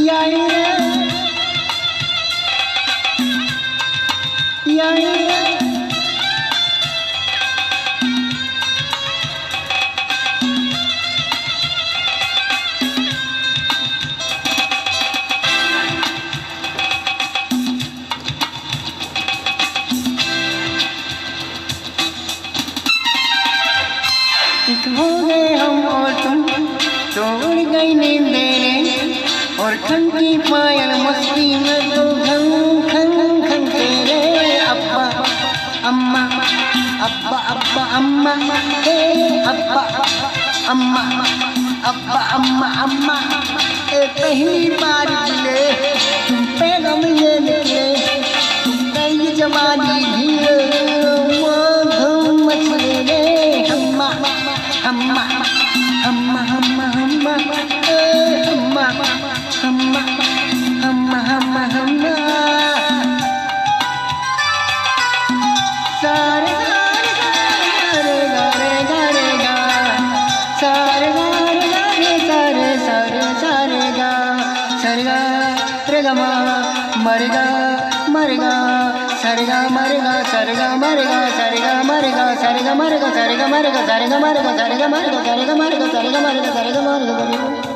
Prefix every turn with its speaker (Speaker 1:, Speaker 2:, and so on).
Speaker 1: याई रे याई रे हो गए हम और तुम तोड़ गई नींदें और ठंड की पायल मस्ती में तो खन खन खन तेरे अब्बा अम्मा अब्बा अब्बा अम्मा हे अब्बा अम्मा अब्बा अम्मा अम्मा पहली बार मिले तुम पे गम ये निकले तुम पे ये जवानी धीरे धूम मचले रे अम्मा अम्मा अम्मा अम्मा अम्मा अम्मा अम्मा अम्मा अम्मा अम्मा सारे सारे गारे गारे गा सारे गारे गारे सारे सारे सारे गा सारे गा रे गा मरेगा मरेगा सारेगा मरेगा सारेगा मरेगा सारेगा मरेगा सारेगा मरेगा सारेगा मरेगा सारेगा मरेगा सारेगा मरेगा सारेगा मरेगा सारेगा मरेगा सारेगा मरेगा